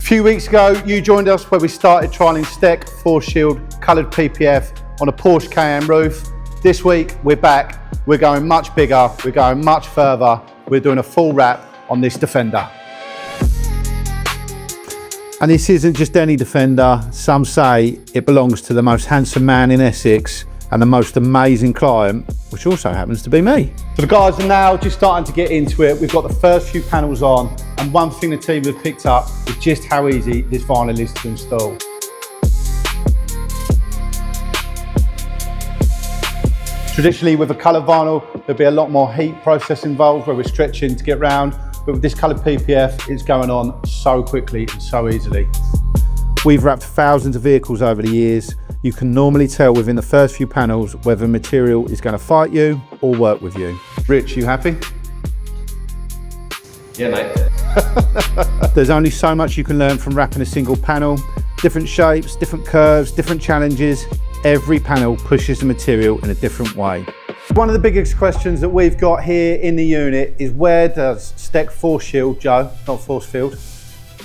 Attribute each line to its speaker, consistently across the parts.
Speaker 1: few weeks ago, you joined us where we started trialling STEK Force Shield coloured PPF on a Porsche Cayenne roof. This week, we're back. We're going much bigger. We're going much further. We're doing a full wrap on this Defender. And this isn't just any Defender. Some say it belongs to the most handsome man in Essex and the most amazing client, which also happens to be me. So the guys are now just starting to get into it. We've got the first few panels on, and one thing the team have picked up is just how easy this vinyl is to install. Traditionally, with a coloured vinyl, there'll be a lot more heat process involved where we're stretching to get round, but with this coloured PPF, it's going on so quickly and so easily. We've wrapped thousands of vehicles over the years. You can normally tell within the first few panels whether material is going to fight you or work with you. Rich, you happy?
Speaker 2: Yeah, mate.
Speaker 1: There's only so much you can learn from wrapping a single panel. Different shapes, different curves, different challenges. Every panel pushes the material in a different way. One of the biggest questions that we've got here in the unit is where does STEK Force Shield, Joe, not Force Field,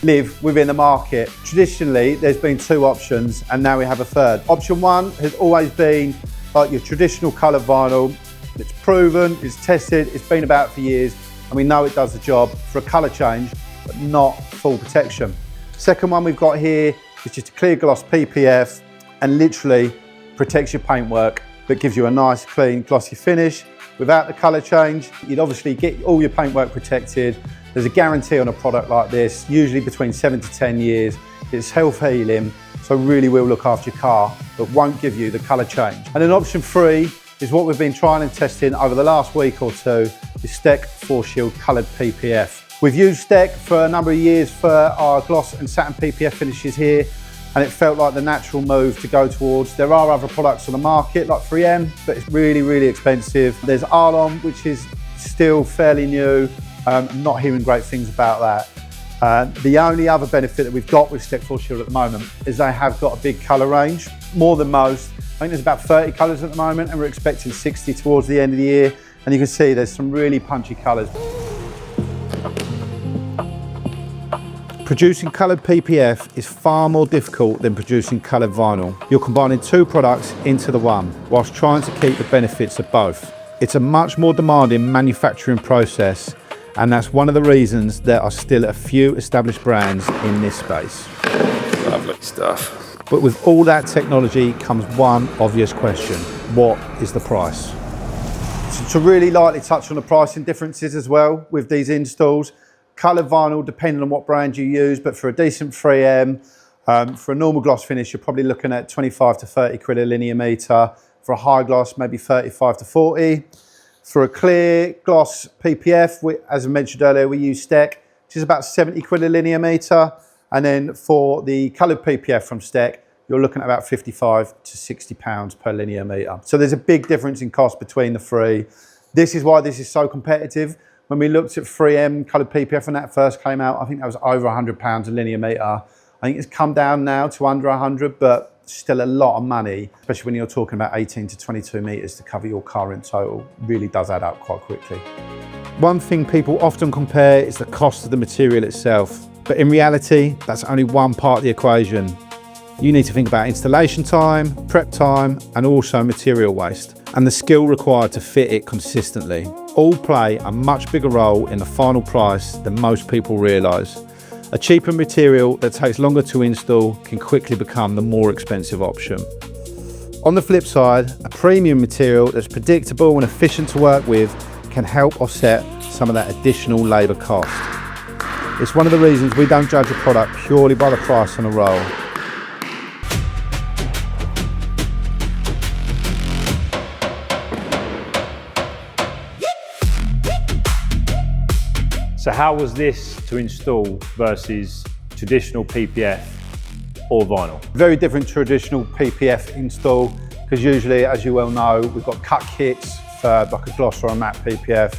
Speaker 1: live within the market? Traditionally, there's been two options and now we have a third. Option one has always been like your traditional coloured vinyl. It's proven, it's tested, it's been about for years, and we know it does the job for a colour change, but not full protection. Second one we've got here is just a clear gloss PPF and literally protects your paintwork, but gives you a nice, clean, glossy finish without the colour change. You'd obviously get all your paintwork protected. There's a guarantee on a product like this, usually between 7 to 10 years. It's self-healing, so really will look after your car, but won't give you the colour change. And then option three is what we've been trying and testing over the last week or two, is STEK Force Shield coloured PPF. We've used STEK for a number of years for our gloss and satin PPF finishes here, and it felt like the natural move to go towards. There are other products on the market like 3M, but it's really, really expensive. There's Arlon, which is still fairly new. I'm not hearing great things about that. The only other benefit that we've got with STEK Force Shield at the moment is they have got a big colour range, more than most. I think there's about 30 colours at the moment and we're expecting 60 towards the end of the year. And you can see there's some really punchy colours. Producing coloured PPF is far more difficult than producing coloured vinyl. You're combining two products into the one, whilst trying to keep the benefits of both. It's a much more demanding manufacturing process, and that's one of the reasons there are still a few established brands in this space.
Speaker 2: Lovely stuff.
Speaker 1: But with all that technology comes one obvious question: what is the price? So to really lightly touch on the pricing differences as well with these installs, coloured vinyl, depending on what brand you use, but for a decent 3M, for a normal gloss finish, you're probably looking at 25 to 30 quid a linear metre. For a high gloss, maybe 35 to 40. For a clear gloss PPF, as I mentioned earlier, we use STEK, which is about 70 quid a linear metre. And then for the coloured PPF from STEK, you're looking at about 55 to 60 pounds per linear metre. So there's a big difference in cost between the three. This is why this is so competitive. When we looked at 3M coloured PPF when that first came out, I think that was over £100 a linear metre. I think it's come down now to under 100, but still a lot of money, especially when you're talking about 18 to 22 metres to cover your car in total. Really does add up quite quickly. One thing people often compare is the cost of the material itself, but in reality, that's only one part of the equation. You need to think about installation time, prep time, and also material waste, and the skill required to fit it consistently. All play a much bigger role in the final price than most people realise. A cheaper material that takes longer to install can quickly become the more expensive option. On the flip side, a premium material that's predictable and efficient to work with can help offset some of that additional labour cost. It's one of the reasons we don't judge a product purely by the price on a roll.
Speaker 3: So how was this to install versus traditional PPF or vinyl?
Speaker 1: Very different traditional PPF install, because usually, as you well know, we've got cut kits for like a gloss or a matte PPF,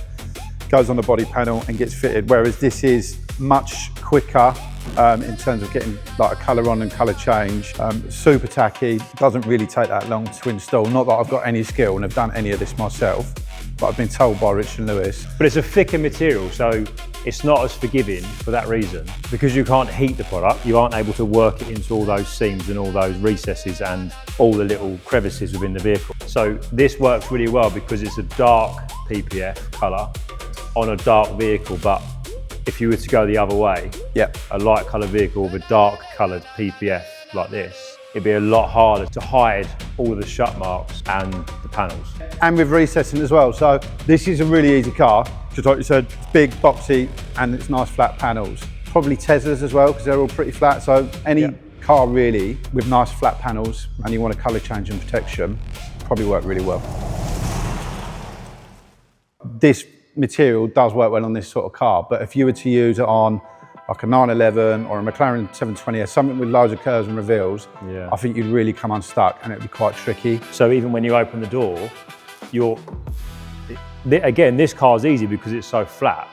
Speaker 1: goes on the body panel and gets fitted, whereas this is much quicker in terms of getting like a colour on and colour change. Super tacky, doesn't really take that long to install. Not that I've got any skill and have done any of this myself, but I've been told by Rich and Lewis.
Speaker 3: But it's a thicker material, so it's not as forgiving for that reason. Because you can't heat the product, you aren't able to work it into all those seams and all those recesses and all the little crevices within the vehicle. So this works really well because it's a dark PPF colour on a dark vehicle, but if you were to go the other way, a light coloured vehicle with a dark coloured PPF like this, it'd be a lot harder to hide all of the shut marks and the panels.
Speaker 1: And with recessing as well. So this is a really easy car, just like you said, it's big, boxy, and it's nice flat panels. Probably Teslas as well, because they're all pretty flat. So any car really with nice flat panels and you want a colour change and protection, probably work really well. This material does work well on this sort of car, but if you were to use it on like a 911 or a McLaren 720S, something with loads of curves and reveals, I think you'd really come unstuck and it'd be quite tricky.
Speaker 3: So even when you open the door, again, this car's easy because it's so flat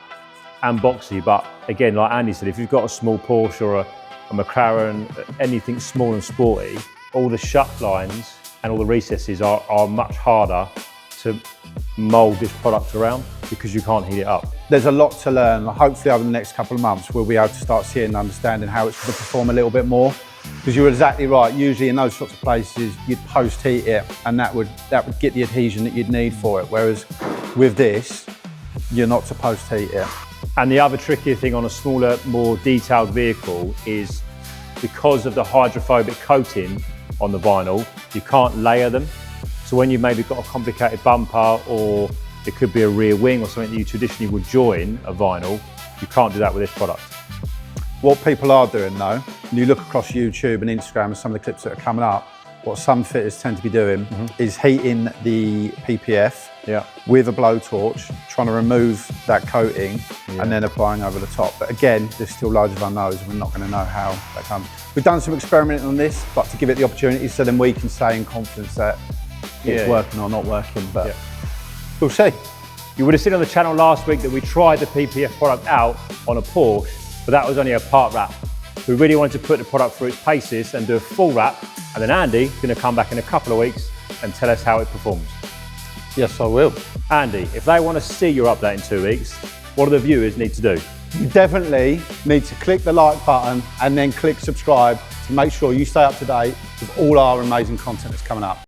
Speaker 3: and boxy, but again, like Andy said, if you've got a small Porsche or a McLaren, anything small and sporty, all the shut lines and all the recesses are much harder to mould this product around because you can't heat it up.
Speaker 1: There's a lot to learn. Hopefully over the next couple of months we'll be able to start seeing and understanding how it's going to perform a little bit more. Because you're exactly right, usually in those sorts of places you'd post heat it and that would get the adhesion that you'd need for it, whereas with this you're not supposed to heat it.
Speaker 3: And the other trickier thing on a smaller, more detailed vehicle is because of the hydrophobic coating on the vinyl, you can't layer them. So when you've maybe got a complicated bumper or it could be a rear wing or something that you traditionally would join a vinyl, you can't do that with this product.
Speaker 1: What people are doing though, when you look across YouTube and Instagram and some of the clips that are coming up, what some fitters tend to be doing is heating the PPF with a blowtorch, trying to remove that coating and then applying over the top. But again, there's still loads of unknowns and we're not going to know how that comes. We've done some experimenting on this, but to give it the opportunity so then we can say in confidence that it's working or not working, but we'll see.
Speaker 3: You would have seen on the channel last week that we tried the PPF product out on a Porsche, but that was only a part wrap. We really wanted to put the product through its paces and do a full wrap, and then Andy's going to come back in a couple of weeks and tell us how it performs.
Speaker 1: Yes, I will.
Speaker 3: Andy, if they want to see your update in 2 weeks, what do the viewers need to do?
Speaker 1: You definitely need to click the like button and then click subscribe to make sure you stay up to date with all our amazing content that's coming up.